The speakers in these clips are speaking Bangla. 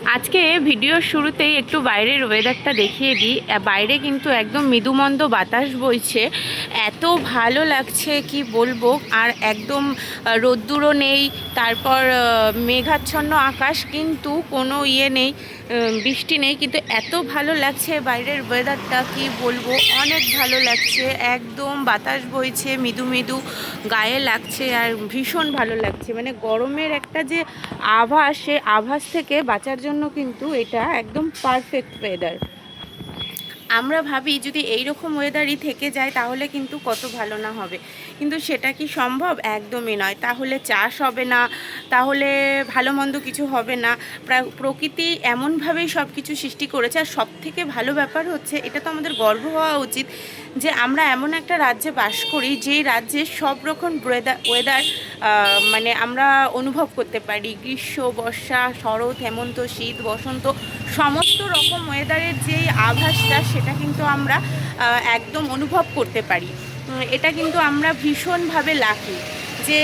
আজকে ভিডিওর শুরুতেই একটু বাইরের ওয়েদারটা দেখিয়ে দিই। বাইরে কিন্তু একদম মৃদুমন্দ বাতাস বইছে, এত ভালো লাগছে কি বলবো। আর একদম রোদ্দুরও নেই, তারপর মেঘাচ্ছন্ন আকাশ, কিন্তু কোনো নেই, বৃষ্টি নেই, কিন্তু এত ভালো লাগছে বাইরের ওয়েদারটা কি বলবো, অনেক ভালো লাগছে। একদম বাতাস বইছে মৃদু মৃদু, গায়ে লাগছে আর ভীষণ ভালো লাগছে। মানে গরমের একটা যে আভাস, সে আভাস থেকে বাঁচার জন্য কিন্তু এটা একদম পারফেক্ট ওয়েদার। আমরা ভাবি যদি এই রকম ওয়েদারই থেকে যায় তাহলে কিন্তু কত ভালো না হবে, কিন্তু সেটা কি সম্ভব? একদমই নয়। তাহলে চাষ হবে না, তাহলে ভালো মন্দ কিছু হবে না। প্রকৃতি এমনভাবেই সব কিছু সৃষ্টি করেছে। আর সব থেকে ভালো ব্যাপার হচ্ছে, এটা তো আমাদের গর্ব হওয়া উচিত যে আমরা এমন একটা রাজ্যে বাস করি যেই রাজ্যে সব রকম ওয়েদার মানে আমরা অনুভব করতে পারি। গ্রীষ্ম, বর্ষা, শরৎ, হেমন্ত, শীত, বসন্ত, সমস্ত রকম ওয়েদারের যেই আভাসটা সেটা কিন্তু আমরা একদম অনুভব করতে পারি। এটা কিন্তু আমরা ভীষণভাবে লাকি যে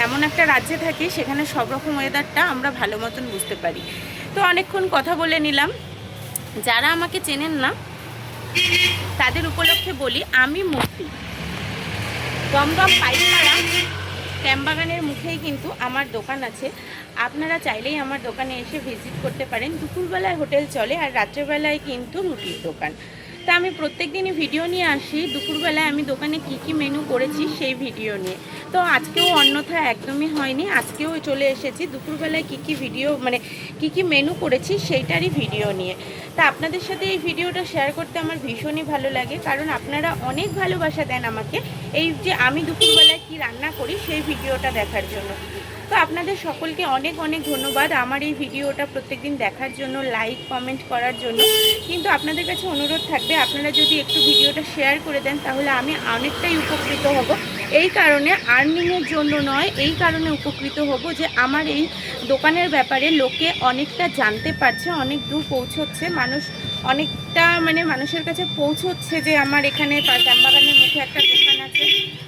এমন একটা রাজ্যে থাকি সেখানে সব রকম ওয়েদারটা আমরা ভালো মতন বুঝতে পারি। তো অনেকক্ষণ কথা বলে নিলাম। যারা আমাকে চেনেন না তাদের উপলক্ষে বলি, আমি মূর্তি দমদম পাইকপাড়া শ্যামবাগানের মুখেই কিন্তু আমার দোকান আছে। আপনারা চাইলেই আমার দোকানে এসে ভিজিট করতে পারেন। দুপুরবেলায় হোটেল চলে আর রাত্রেবেলায় কিন্তু রুটির দোকান। তা আমি প্রত্যেক দিনই ভিডিও নিয়ে আসি দুপুরবেলায় আমি দোকানে কি কি মেনু করেছি সেই ভিডিও নিয়ে। তো আজকেও অন্যথা একদমই হয়নি, আজকেও চলে এসেছি দুপুরবেলায় কি কি ভিডিও মানে কি কি মেনু করেছি সেইটারই ভিডিও নিয়ে। তা আপনাদের সাথে এই ভিডিওটা শেয়ার করতে আমার ভীষণই ভালো লাগে, কারণ আপনারা অনেক ভালোবাসা দেন আমাকে এই যে আমি দুপুরবেলায় কি রান্না করি সেই ভিডিওটা দেখার জন্য। তো আপনাদের সকলকে অনেক অনেক ধন্যবাদ আমার এই ভিডিওটা প্রত্যেকদিন দেখার জন্য, লাইক কমেন্ট করার জন্য। কিন্তু আপনাদের কাছে অনুরোধ থাকবে, আপনারা যদি একটু ভিডিওটা শেয়ার করে দেন তাহলে আমি অনেকটাই উপকৃত হব। এই কারণে, আর্নিংয়ের জন্য নয়, এই কারণে উপকৃত হব যে আমার এই দোকানের ব্যাপারে লোকে অনেকটা জানতে পারছে, অনেক দূর পৌঁছচ্ছে, মানুষ অনেকটা মানে মানুষের কাছে পৌঁছচ্ছে যে আমার এখানে শ্যামবাগানের মুখে একটা দোকান আছে,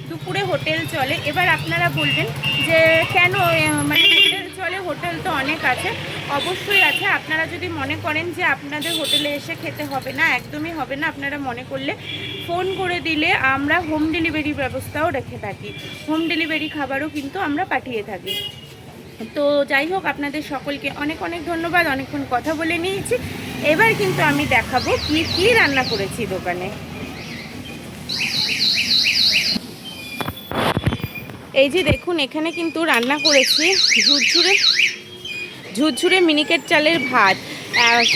দুপুরে হোটেল চলে। এবার আপনারা বলবেন যে কেন মানে হোটেল চলে, হোটেল তো অনেক আছে। অবশ্যই আছে। আপনারা যদি মনে করেন যে আপনাদের হোটেলে এসে খেতে হবে না, একদমই হবে না। আপনারা মনে করলে ফোন করে দিলে আমরা হোম ডেলিভারি ব্যবস্থাও রেখে থাকি, হোম ডেলিভারি খাবারও কিন্তু আমরা পাঠিয়ে থাকি। তো যাই হোক, আপনাদের সকলকে অনেক অনেক ধন্যবাদ। অনেকক্ষণ কথা বলে নিয়েছি, এবার কিন্তু আমি দেখাবো কি কি রান্না করেছি দোকানে। এই যে দেখুন, এখানে কিন্তু রান্না করেছি ঝুরঝুরে ঝুরঝুরে মিনিকেট চালের ভাত।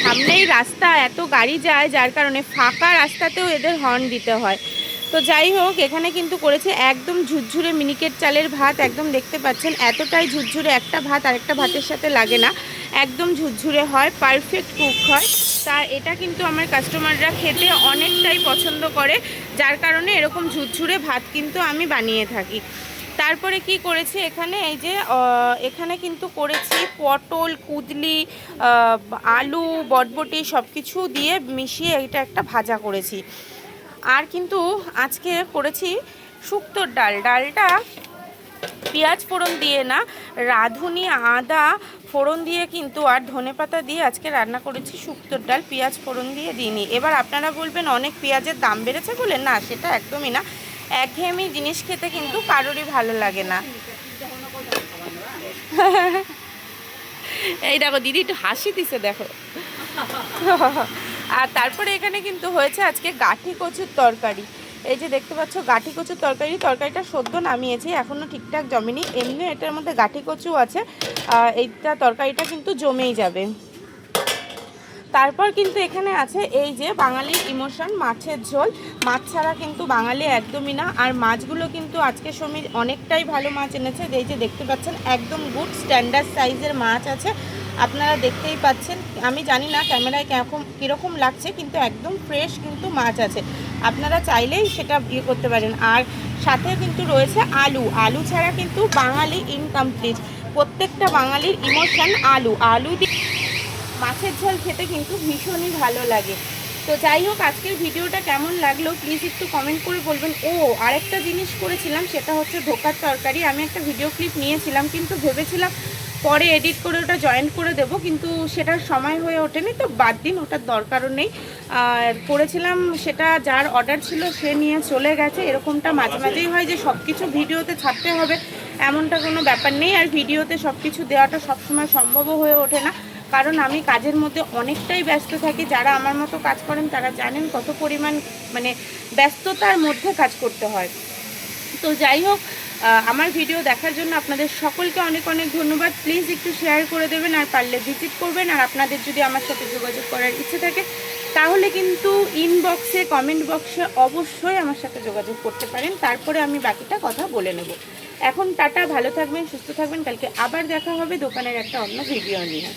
সামনেই রাস্তা, এত গাড়ি যায় যার কারণে ফাঁকা রাস্তাতেও এদের হর্ন দিতে হয়। তো যাই হোক, এখানে কিন্তু করেছে একদম ঝুরঝুরে মিনিকেট চালের ভাত। একদম দেখতে পাচ্ছেন এতটাই ঝুরঝুরে, একটা ভাত আরেকটা ভাতের সাথে লাগে না, একদম ঝুরঝুরে হয়, পারফেক্ট কুক হয়। তা এটা কিন্তু আমার কাস্টমাররা খেতে অনেকটাই পছন্দ করে, যার কারণে এরকম ঝুরঝুরে ভাত কিন্তু আমি বানিয়ে থাকি। তারপরে কি করেছি এখানে, এই যে এখানে কিন্তু করেছি পটল, কুদলি, আলু, বটবটি সব কিছু দিয়ে মিশিয়ে এটা একটা ভাজা করেছি। আর কিন্তু আজকে করেছি শুক্তোর ডাল। ডালটা পেঁয়াজ ফোড়ন দিয়ে না, রাঁধুনি আদা ফোড়ন দিয়ে কিন্তু আর ধনেপাতা দিয়ে আজকে রান্না করেছি শুক্তোর ডাল, পেঁয়াজ ফোড়ন দিয়ে দিইনি। এবার আপনারা বলবেন অনেক পেঁয়াজের দাম বেড়েছে বলে, না সেটা একদমই না। একঘেয়েমি জিনিস খেতে কিন্তু কারোরই ভালো লাগে না। এই দেখো দিদি একটু হাসি দিছে দেখো। আর তারপরে এখানে কিন্তু হয়েছে আজকে গাঠি কচুর তরকারি। এই যে দেখতে পাচ্ছ গাঠি কচুর তরকারি, তরকারিটা সদ্য নামিয়েছি, এখনও ঠিকঠাক জমেনি। এমনি এটার মধ্যে গাঠি কচু আছে, এইটা তরকারিটা কিন্তু জমেই যাবে। তারপর কিন্তু এখানে আছে এই যে বাঙালির ইমোশন, মাছের ঝোল। মাছ ছাড়া কিন্তু বাঙালি একদমই না। আর মাছগুলো কিন্তু আজকে সমীর অনেকটাই ভালো মাছ এনেছে। এই যে দেখতে পাচ্ছেন একদম গুড স্ট্যান্ডার্ড সাইজের মাছ আছে, আপনারা দেখতেই পাচ্ছেন। আমি জানি না ক্যামেরায় কীরকম লাগছে, কিন্তু একদম ফ্রেশ কিন্তু মাছ আছে, আপনারা চাইলেই সেটা ইয়ে করতে পারেন। আর সাথে কিন্তু রয়েছে আলু। আলু ছাড়া কিন্তু বাঙালি ইনকমপ্লিট। প্রত্যেকটা বাঙালির ইমোশন আলু। আলু দিয়ে মাছের ঝোল খেতে কিন্তু ভীষণই ভালো লাগে। তো যাই হোক, আজকের ভিডিওটা কেমন লাগলো প্লিজ একটু কমেন্ট করে বলবেন। ও আরেকটা জিনিস করেছিলাম, সেটা হচ্ছে ধোকার তরকারি। আমি একটা ভিডিও ক্লিপ নিয়েছিলাম, কিন্তু ভেবেছিলাম পরে এডিট করে ওটা জয়েন করে দেব, কিন্তু সেটার সময় হয়ে ওঠেনি, তো বাদ দিন, ওটার দরকারও নেই। করেছিলাম সেটা, যার অর্ডার ছিল সে নিয়ে চলে গেছে। এরকমটা মাঝে মাঝেই হয় যে সব কিছু ভিডিওতে ছাড়তে হবে এমনটা কোনো ব্যাপার নেই। আর ভিডিওতে সব কিছু দেওয়াটা সবসময় সম্ভবও হয়ে ওঠে না, কারণ আমি কাজের মধ্যে অনেকটাই ব্যস্ত থাকি। যারা আমার মতো কাজ করেন তারা জানেন কত পরিমাণ মানে ব্যস্ততার মধ্যে কাজ করতে হয়। তো যাই হোক, আমার ভিডিও দেখার জন্য আপনাদের সকলকে অনেক অনেক ধন্যবাদ। প্লিজ একটু শেয়ার করে দেবেন, আর পারলে ভিজিট করবেন। আর আপনাদের যদি আমার সাথে যোগাযোগ করার ইচ্ছে থাকে তাহলে কিন্তু ইনবক্সে, কমেন্ট বক্সে অবশ্যই আমার সাথে যোগাযোগ করতে পারেন, তারপরে আমি বাকিটা কথা বলে নেব। এখন টাটা, ভালো থাকবেন, সুস্থ থাকবেন। কালকে আবার দেখা হবে দোকানের একটা অন্য ভিডিও নিয়ে।